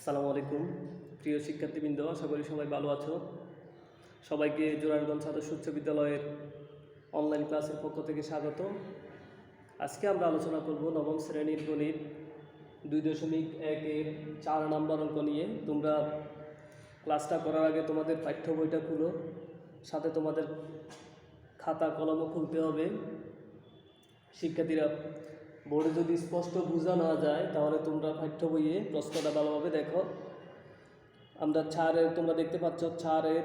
আসসালামু আলাইকুম প্রিয় শিক্ষার্থীবৃন্দ, আশা করি সবাই ভালো আছো। সবাইকে জোরারগঞ্জ আদর্শ উচ্চ বিদ্যালয়ের অনলাইন ক্লাসের পক্ষ থেকে স্বাগত। আজকে আমরা আলোচনা করব নবম শ্রেণীর গণিত 2.1-এর 4 নম্বর অঙ্ক নিয়ে। তোমরা ক্লাসটা করার আগে তোমাদের পাঠ্য বইটা খুলো, সাথে তোমাদের খাতা কলমও খুলতে হবে। শিক্ষার্থীরা, বোর্ডে যদি স্পষ্ট বোঝা না যায় তাহলে তোমরা পাঠ্য বইয়ে প্রশ্নটা ভালোভাবে দেখো। আমরা তোমরা দেখতে পাচ্ছ 4-এর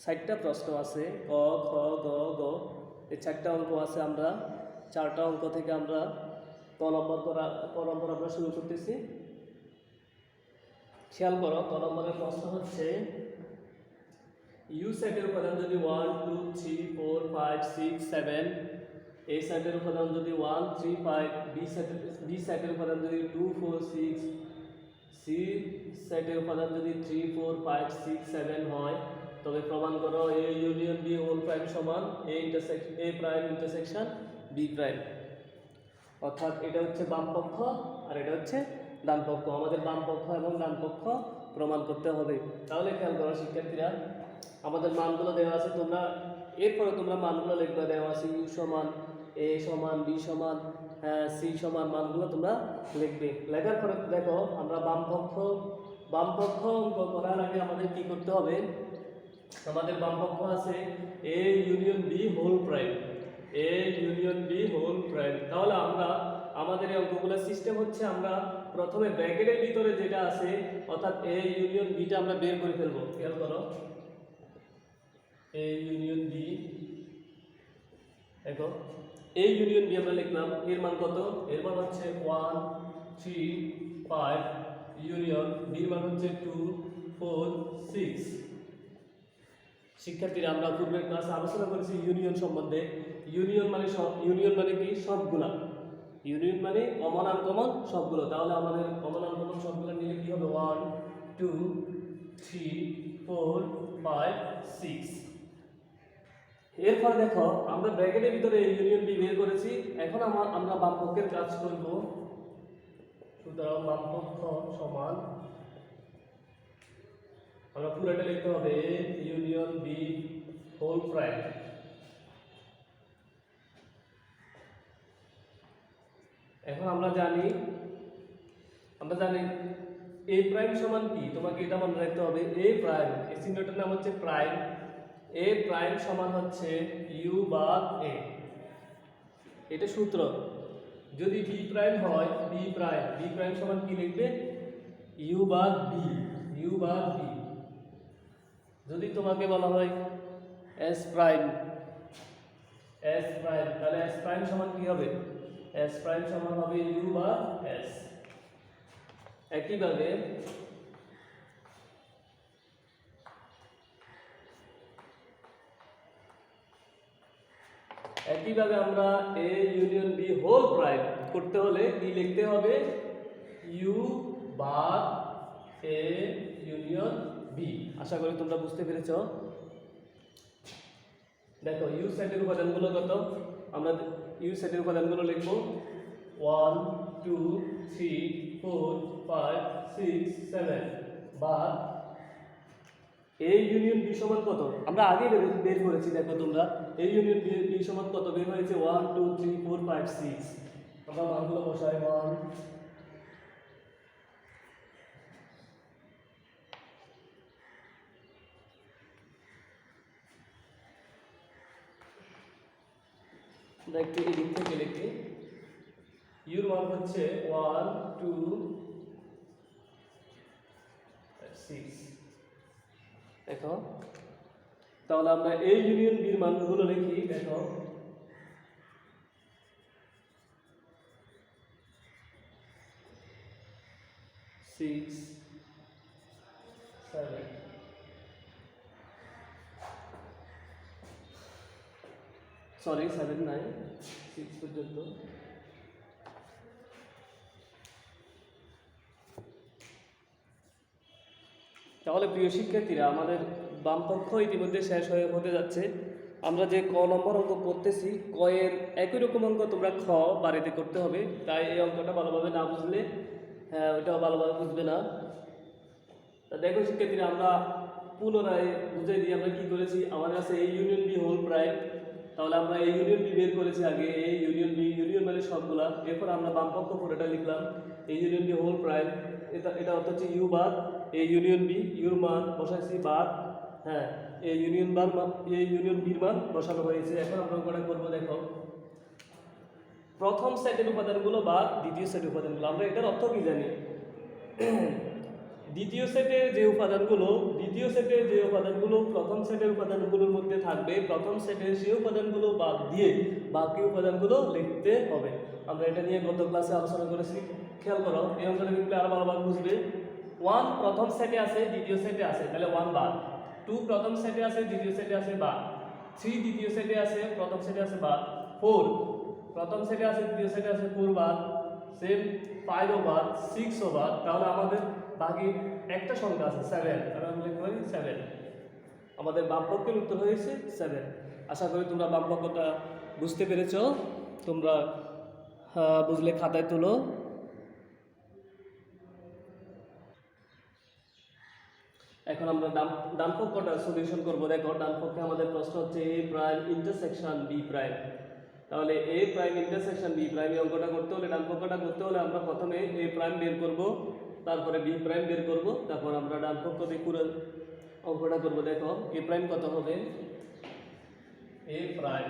4টা প্রশ্ন আছে, ক, খ, গ, গ, এই 4টা অঙ্ক আছে। আমরা 4টা অঙ্ক থেকে আমরা ক নম্বর আমরা শুরু করতেছি। খেয়াল করো, ক নম্বরের প্রশ্ন হচ্ছে ইউ সেটের উপাদান যদি 1 2 3 4 5 6 7, এ সেটের উপাদান যদি 1 3 5, বি সেটের উপাদান যদি 2 4 6, সি সেটের উপাদান যদি 3 4 5 6 7 হয়, তবে প্রমাণ করো A union B whole prime সমান A prime intersection B prime. অর্থাৎ এটা হচ্ছে বাম পক্ষ আর এটা হচ্ছে ডান পক্ষ। আমাদের বাম পক্ষ এবং ডান পক্ষ প্রমাণ করতে হবে। তাহলে খেয়াল করো শিক্ষার্থীরা, আমাদের মানগুলো দেওয়া আছে, এরপরে তোমরা মানগুলো লিখবে। দেওয়া আছে ইউ সমান, এ সমান, বি সমান, সি সমান, মানগুলো তোমরা লিখবে। লেখার পরে দেখো, আমরা বাম পক্ষ অঙ্ক করার আগে আমাদের কি করতে হবে? আমাদের বাম পক্ষ আছে A union B whole prime, A union B whole prime. তাহলে আমরা আমাদের এই অঙ্কগুলোর সিস্টেম হচ্ছে, আমরা প্রথমে ব্র্যাকেটের ভিতরে যেটা আছে অর্থাৎ এ ইউনিয়ন বিটা আমরা বের করে ফেলবো। খেয়াল করো, এ ইউনিয়ন বি, দেখো এ ইউনিয়ন বি আমরা লিখলাম। এর মান কত? এর মান হচ্ছে 1 3 5, ইউনিয়ন বির মান হচ্ছে 2 4 6। শিক্ষার্থীরা, আমরা পূর্বের ক্লাসে আলোচনা করেছি ইউনিয়ন সম্বন্ধে। ইউনিয়ন মানে কি? সবগুলা। ইউনিয়ন মানে কমন আনকমন সবগুলো। তাহলে আমাদের কমন আনকমন সবগুলো নিলে কি হবে? 1 2 3 4 5 6। এরপর দেখো, আমরা ব্র্যাকেটের ভিতরে ইউনিয়ন বি বের করেছি। এখন আমরা বাম পক্ষের কাজ করব। সুতরাং বাম পক্ষ সমান, আমরা পুরোটা লিখতে হবে ইউনিয়ন বি হোল প্রাইম। এখন আমরা জানি এ প্রাইম সমান কি? তোমাকে এটা মনে রাখতে হবে। এ প্রাইম, এই চিহ্নটার নাম হচ্ছে প্রাইম। এ প্রাইম সমান হচ্ছে ইউ বা এ, এটা সূত্র। যদি বি প্রাইম হয়, বি প্রাইম সমান কি লিখবে? ইউ বা বি, ইউ বা বি। যদি তোমাকে বলা হয় এস প্রাইম, তাহলে এস প্রাইম সমান কি হবে? এস প্রাইম সমান হবে ইউ বা এস। একইভাবে আমরা A union B whole prime করতে হলে কি লিখতে হবে? ইউ বা এ ইউনিয়ন বি। আশা করি তোমরা বুঝতে পেরেছো। দেখো ইউ সেটের উপাদানগুলো কত? আমরা ইউ সেটের উপাদানগুলো লিখব 1 2 3 4 5 6 7, বা এ ইউনিয়ন বি সমান কত? আমরা আগে বের করেছি। দেখো তোমরা, এ ইউনিয়ন বি সমান কত বের হয়েছে? 1 2 3 4 5 6। আমরা মানগুলো বসাই। 1 একটু এদিক থেকে লিখি। ইউর মান হচ্ছে 1 2 6। দেখো, তাহলে আমরা এই ইউনিয়ন বির মানগুলো লিখি। দেখো 6 7, সরি 7 নাই, 6 পর্যন্ত। তাহলে প্রিয় শিক্ষার্থীরা, আমাদের বামপক্ষ ইতিমধ্যে শেষ হতে যাচ্ছে। আমরা যে ক নম্বর অঙ্ক করতেছি, ক এর একই রকম অঙ্ক তোমরা খ বাড়িতে করতে হবে। তাই এই অঙ্কটা ভালোভাবে না বুঝলে হ্যাঁ, ওইটাও ভালোভাবে বুঝবে না। তা দেখো শিক্ষার্থীরা, আমরা পুনরায় বুঝে দিই আমরা কি করেছি। আমাদের কাছে A union B whole prime, তাহলে আমরা এই ইউনিয়ন বি বের করেছি আগে। এই ইউনিয়ন বি, ইউনিয়ন মানে সবগুলা। এরপর আমরা বামপক্ষ পুরোটা লিখলাম এই ইউনিয়ন বি হোল প্রাইম। এটা অর্থ হচ্ছে ইউ বার এই ইউনিয়ন বি, ইউর মান বসাইছি বার, হ্যাঁ, এই ইউনিয়ন বার এই ইউনিয়ন বির মান বসানো হয়েছে। এখন আমরা অঙ্কটা করবো। দেখো, প্রথম সেটের উপাদানগুলো বা দ্বিতীয় সেটের উপাদানগুলো, আমরা এটার অর্থ কি জানি। দ্বিতীয় সেটের যে উপাদানগুলো প্রথম সেটের উপাদানগুলোর মধ্যে থাকবে, প্রথম সেটের সেই উপাদানগুলো বাদ দিয়ে বাকি উপাদানগুলো লিখতে হবে। আমরা এটা নিয়ে গত ক্লাসে আলোচনা করেছি, খেয়াল করো। এই অঙ্কটা কিন্তু আরো ভালোভাবে বুঝবে। 1 প্রথম সেটে আছে, দ্বিতীয় সেটে আছে, তাহলে 1 বাদ। 2 প্রথম সেটে আছে, দ্বিতীয় সেটে আছে, বাদ। 3 দ্বিতীয় সেটে আছে, প্রথম সেটে আছে, বাদ। 4 প্রথম সেটে আছে, দ্বিতীয় সেটে আছে, 4 বাদ। সেম 5 ও বাদ, 6 ও বাদ। তাহলে আমাদের বাকি একটা সংখ্যা আছে 7, তাহলে আমরা লিখতে পারি 7। আমাদের বামপক্ষের উত্তর হয়েছে 7। আশা করি তোমরা বামপক্ষটা বুঝতে পেরেছ। তোমরা বুঝলে খাতায় তুলো। এখন আমরা ডান পক্ষটা সলিউশন করব। দেখো, ডান পক্ষে আমাদের প্রশ্ন হচ্ছে এ প্রাইম ইন্টারসেকশন বি প্রাইম। তাহলে এ প্রাইম ইন্টারসেকশন বি প্রাইম, এই অঙ্কটা করতে হলে, ডান পক্ষটা করতে হলে আমরা প্রথমে এ প্রাইম বের করব, তারপরে বি প্রাইম বের করব, তারপর আমরা ডান পক্ষ দিয়ে পুরো অঙ্কটা করব। দেখো, এ প্রাইম কত হবে, এ প্রাইম,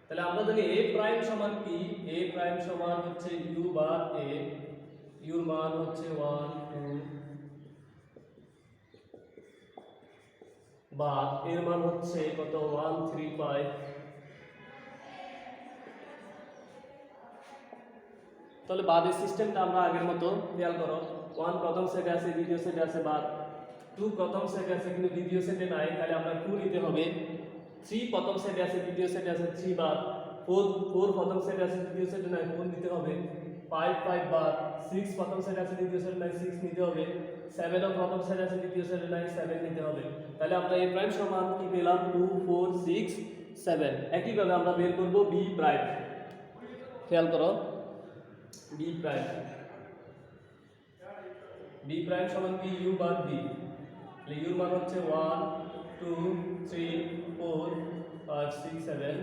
তাহলে আমরা জানি এ প্রাইম সমান কি, এ প্রাইম সমান হচ্ছে ইউ বার এ, ইউর মান হচ্ছে 1 2, বা এর মান হচ্ছে কত 1 3 5। তাহলে বাদের সিস্টেমটা আমরা আগের মতো, খেয়াল করো। 1 প্রথম সেটে আছে, দ্বিতীয় সেটে আছে, বাদ। 2 প্রথম সেটে আছে কিন্তু দ্বিতীয় সেটে নাই, তাহলে আমরা 2 নিতে হবে। 3 প্রথম সেটে আছে, দ্বিতীয় সেটে আছে, 3 বাদ। 4 প্রথম সেটে আছে, দ্বিতীয় সেটে নাই, 4 নিতে হবে। 5 বাদ। 6 প্রথম সেটে আছে, দ্বিতীয় সেটে নাই, 6 নিতে হবে। 7 ও প্রথম সেটে আছে, দ্বিতীয় সেটে নাই, 7 নিতে হবে। তাহলে আমরা এ প্রাইম সমান কি পেলাম, 2 4 6 7। একইভাবে আমরা বের করব বি প্রাইম। খেয়াল করো, বি প্রাইম, বি প্রাইম সমান কি, ইউ বার বি। তাহলে ইউর মান হচ্ছে 1 2 3 4 5 6 7,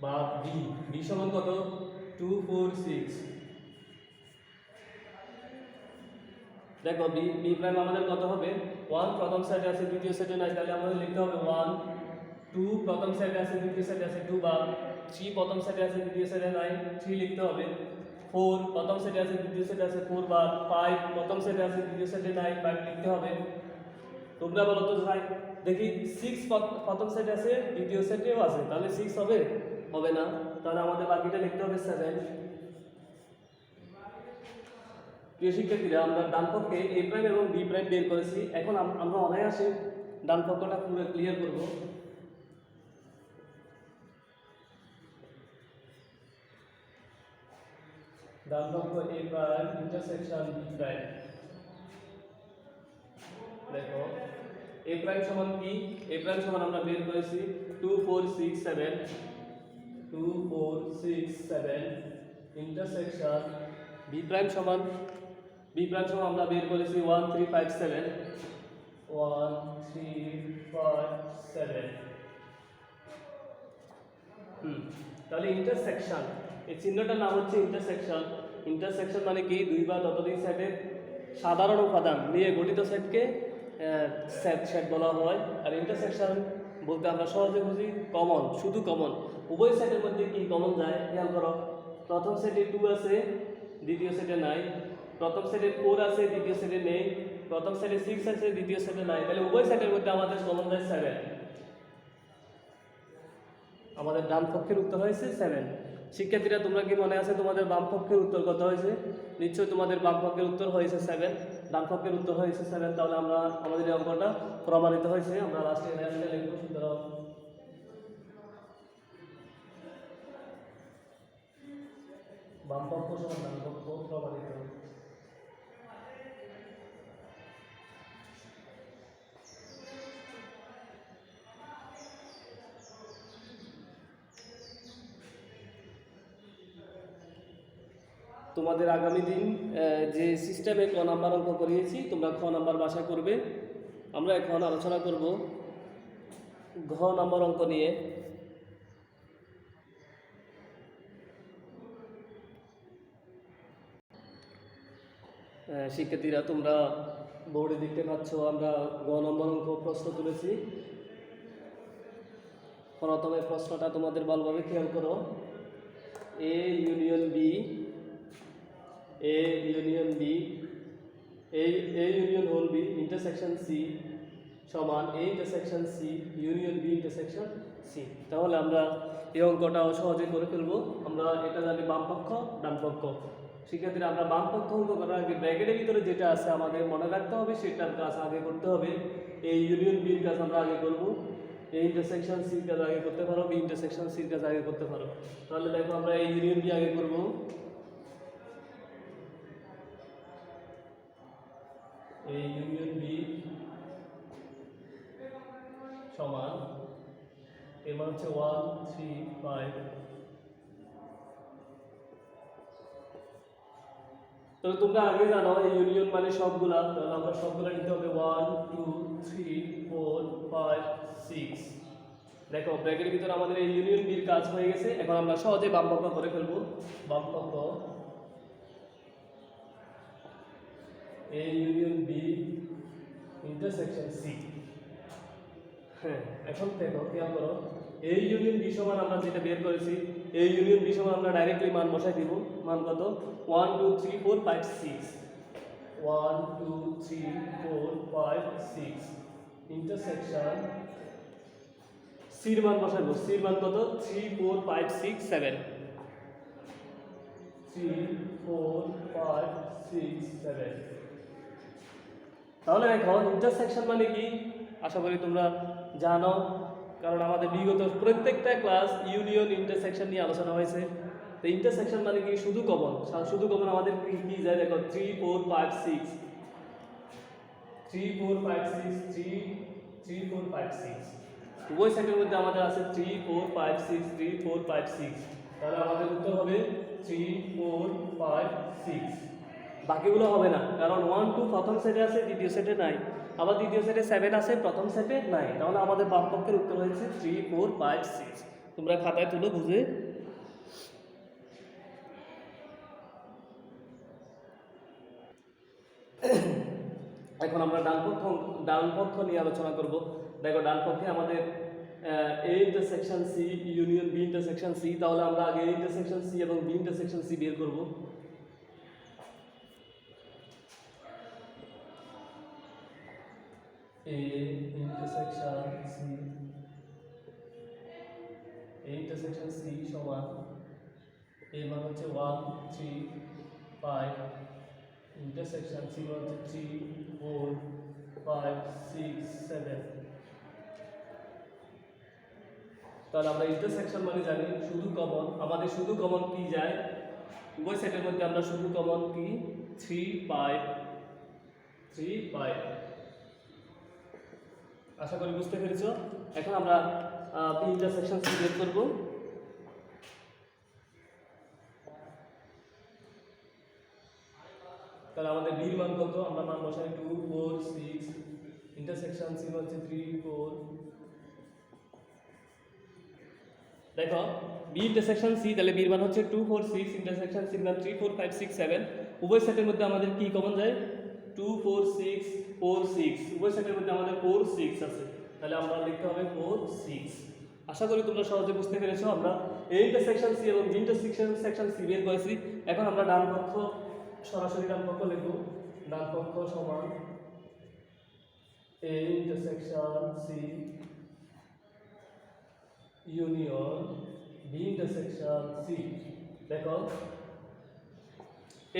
বা বি, বি সমান কত 2 4 6। দেখো, বি বি প্রাইম আমাদের কত হবে, 1 প্রথম সেটে আছে, দ্বিতীয় সেটে নাই, তাহলে আমাদের লিখতে হবে 1 2 প্রথম সেটে আছে, দ্বিতীয় সেটে আছে, 2 বার। 3 প্রথম সেটে আছে, দ্বিতীয় সেটে নাই, 3 লিখতে হবে। 4 প্রথম সেটে আছে, দ্বিতীয় সেটে আছে, 4 বার। 5 প্রথম সেটে আছে, দ্বিতীয় সেটে নাই, 5 লিখতে হবে। তোমরা বলো তো ভাই, দেখি 6 প্রথম সেটে আছে, দ্বিতীয় সেটেও আছে, তাহলে 6 হবে? হবে না। তাহলে আমাদের বাকিটা লিখতে হবে 7। প্রিয় শিক্ষার্থীরা, আমরা ডান পক্ষে এ প্রাইম এবং বি প্রাইম বের করেছি। এখন আমরা অনায়াসে ডান পক্ষটা পুরো ক্লিয়ার করব। ডান পক্ষ এ প্রাইম ইন্টারসেকশন বি প্রাইম। দেখো, এ প্রাইম সমান কি, এ প্রাইম সমান আমরা বের করেছি 2 4 6 7, 2 4 6 7 ইন্টারসেকশন বি প্রাইম সমান, বি প্রাইম সমান আমরা বের করেছি 1 3 5 7, 1 3 5 7। তাহলে ইন্টারসেকশন, এই চিহ্নটার নাম হচ্ছে ইন্টারসেকশন। ইন্টারসেকশন মানে কি, দুই বা ততোধিক সেটের সাধারণ উপাদান নিয়ে গঠিত সেটকে সেট বলা হয়। আর ইন্টারসেকশন বলতে আমরা সহজে বুঝি কমন, শুধু কমন। উভয় সেটের মধ্যে কি কমন যায়, খেয়াল করো। প্রথম সেটে 2 আছে, দ্বিতীয় সেটে নাই। প্রথম সেটে 4 আছে, দ্বিতীয় সেটে নেই। প্রথম সেটে 6 আছে, দ্বিতীয় সেটে নাই। তাহলে উভয় সেটের মধ্যে আমাদের কমন যায় 7। আমাদের ডান পক্ষের উত্তর হয়েছে 7। শিক্ষার্থীরা, তোমরা কি মনে আছে তোমাদের বাম পক্ষের উত্তর কত হয়েছে? নিশ্চয়ই তোমাদের বাম পক্ষের উত্তর হয়েছে 7, ডান পক্ষের উত্তর হয়েছে 7। তাহলে আমরা আমাদের এই অঙ্কটা প্রমাণিত হয়েছে। আমরা লাস্টে অ্যান্সারটা লিখব। সুতরাং বাম পক্ষ সমান ডান পক্ষ প্রমাণিত। তোমাদের আগামী দিন যে সিস্টেমে ক নাম্বার অঙ্ক করিয়েছি তোমরা খ নাম্বার বাসা করবে। আমরা এখন আলোচনা করব ঘ নাম্বার অঙ্ক নিয়ে। শিক্ষার্থীরা তোমরা বোর্ডে দেখতে পাচ্ছ আমরা গ নম্বর অঙ্ক প্রশ্ন তুলেছি। প্রথমে প্রশ্নটা তোমাদের ভালোভাবে খেয়াল করো। A union B, A union B, A union whole B intersection C সমান A intersection C union B intersection C. তাহলে আমরা এই অঙ্কটাও সহজে করে ফেলবো। আমরা এটা জানি বাম পক্ষ ডান পক্ষ। শিক্ষার্থীরা আমরা বাম পক্ষ অঙ্ক করার আগে ব্র্যাকেটের ভিতরে যেটা আছে আমাদের মনে রাখতে হবে সেটার কাজ আগে করতে হবে। এই ইউনিয়ন বির কাজ আমরা আগে করবো, এই ইন্টারসেকশন সির কাজ আগে করতে পারো, বি ইন্টারসেকশন সির কাজ আগে করতে পারো। তাহলে দেখো আমরা এই ইউনিয়ন বি আগে করবো। এই ইউনিয়ন বি সমান এর মান হচ্ছে 1 3 5। তো তোমরা আগে জানো এই ইউনিয়ন মানে সবগুলা, তাহলে আমরা সবগুলা নিতে হবে 1 2 3 4 5 6। দেখো ব্র্যাকেটের ভিতরে আমাদের এই ইউনিয়ন বির কাজ হয়ে গেছে। এখন আমরা সহজে বাম পক্ষ করে ফেলবো। বাম পক্ষ A union B intersection C. হ্যাঁ, এখন দেখো খেয়াল করো এই ইউনিয়ন বি সমান আমরা যেটা বের করেছি এই ইউনিয়ন বি সমান আমরা ডাইরেক্টলি মান বসাই দিব। মান কত? 1 2 3 4 5 6। 1 2 3 4 5 6 ইন্টারসেকশন সির মান বসাবো। সির মান কত? 3 4 5 6 7। 3 4 5 6 7। তাহলে এখন ইন্টারসেকশন মানে কি আশা করি তোমরা জানো, কারণ আমাদের বিগত প্রত্যেকটা ক্লাস ইউনিয়ন ইন্টারসেকশন নিয়ে আলোচনা হয়েছে। তো ইন্টারসেকশন মানে কি শুধু কমন। শুধু কমন আমাদের কি যায় দেখো 3 4 5 6 3 4 5 6 3 4 5 6। উভয় সেটের মধ্যে আমাদের আছে 3 4 5 6 3 4 5 6। তাহলে আমাদের উত্তর হবে 3 4 5 6। বাকিগুলো হবে না, কারণ 1 2 প্রথম সেটে আছে দ্বিতীয় সেটে নাই, আবার দ্বিতীয় সেটে 7 আছে প্রথম সেটে নাই। তাহলে আমাদের বাম পক্ষের উত্তর হয়েছে 3 4 5 6। তোমরা খাতায় তুলো বুঝে। এখন আমরা ডান পক্ষ নিয়ে আলোচনা করব। দেখো ডান পক্ষে আমাদের A intersection C union B intersection C. তাহলে আমরা আগে এ ইন্টারসেকশন সি এবং বি ইন্টারসেকশন সি বের করব। A intersection C, A intersection C সমান এর মান হচ্ছে 1 3 5 ইন্টারসেকশন সি মান হচ্ছে 3 4 5 6 7। তাহলে আমরা ইন্টারসেকশন মানে জানি শুধু কমন। আমাদের শুধু কমন কি যায় উভয় সেটের মধ্যে? আমরা শুধু কমন কি 3 5 3 5। আশা করি বুঝতে পেরেছো। এখন আমরা বি ইন্টারসেকশন সি বের করব। তাহলে আমাদের বির মান কত? আমরা মান বসাই 2 4 6 ইন্টারসেকশন সি হচ্ছে 3 4। দেখো বি ইন্টারসেকশন সি, তাহলে বির মান হচ্ছে 2 4 6 ইন্টারসেকশন সি মান 3 4 5 6 7। উভয় সেটের মধ্যে আমাদের কি কমন যায়? 2 4 6 4 6। উভয় সেটের মধ্যে আমাদের 4 6 আছে, তাহলে আমরা লিখতে হবে 4 6। আশা করি তোমরা সহজে বুঝতে পেরেছো। আমরা এ ইন্টারসেকশন সি এবং বি ইন্টারসেকশন সি বের করেছি। এখন আমরা ডান পক্ষ সরাসরি ডান পক্ষ লিখব। ডান পক্ষ সমান A intersection C union B intersection C. দেখো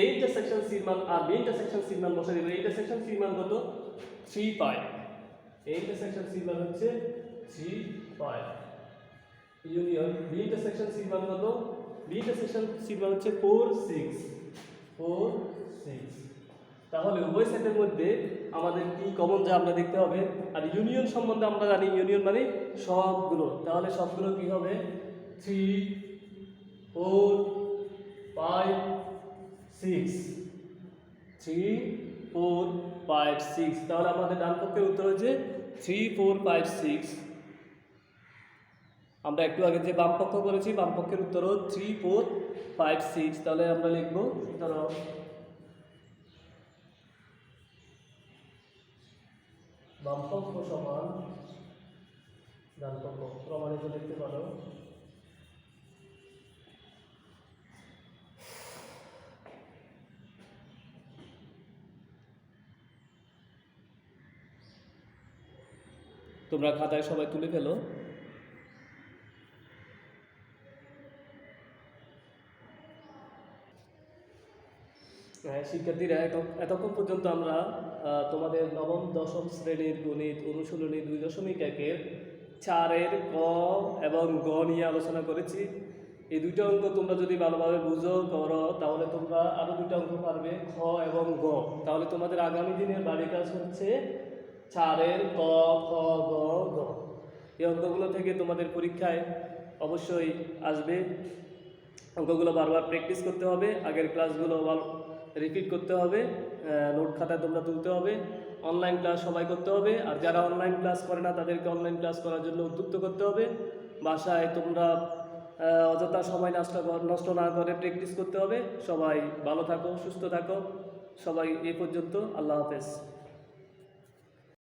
এই ইন্টারসেকশন সি মান আর বি ইন্টারসেকশন সি মান বসাই দিব। এই ইন্টারসেকশন সি মান কত? 3 5। এই ইন্টারসেকশন সি মান হচ্ছে 3 5 ইউনিয়ন বি ইন্টারসেকশন সি মান কত? বি ইন্টারসেকশন সি মান হচ্ছে 4 6 4 6। তাহলে উভয় সেটের মধ্যে আমাদের কি কমন যা আমরা দেখতে হবে। আর ইউনিয়ন সম্বন্ধে আমরা জানি ইউনিয়ন মানে সবগুলো। তাহলে সবগুলো কি হবে? 3 4 5 সিক্স, 3 4 5 6। তাহলে আমাদের ডান পক্ষের উত্তর হচ্ছে 3 4 5 6। আমরা একটু আগে যে বাম পক্ষ করেছি, বাম পক্ষের উত্তর 3 4 5 6। তাহলে আমরা লিখব ধরো বাম পক্ষ সমান ডান পক্ষ, প্রমাণিত লিখতে পারো। তোমরা খাতায় সবাই তুলে ফেলো। শিক্ষার্থীরা এতক্ষণ পর্যন্ত আমরা তোমাদের নবম দশম শ্রেণীর গণিত অনুশীলনী 2.1-এর 4-এর ক এবং গ নিয়ে আলোচনা করেছি। এই দুইটা অঙ্ক তোমরা যদি ভালোভাবে বুঝো করো তাহলে তোমরা আরও দুইটা অঙ্ক পারবে, খ এবং গ। তাহলে তোমাদের আগামী দিনের বাড়ির কাজ হচ্ছে 4-এর ক, খ, গ, ঘ। এই অঙ্কগুলো থেকে তোমাদের পরীক্ষায় অবশ্যই আসবে। অঙ্কগুলো বারবার প্র্যাকটিস করতে হবে, আগের ক্লাসগুলো রিপিট করতে হবে, নোট খাতায় তোমরা তুলতে হবে, অনলাইন ক্লাস সবাই করতে হবে। আর যারা অনলাইন ক্লাস করে না তাদেরকে অনলাইন ক্লাস করার জন্য উদ্যুক্ত করতে হবে। বাসায় তোমরা অযথা সময় নষ্ট না করে প্র্যাকটিস করতে হবে। সবাই ভালো থাকো, সুস্থ থাকো। সবাই এই পর্যন্ত, আল্লাহ হাফেজ।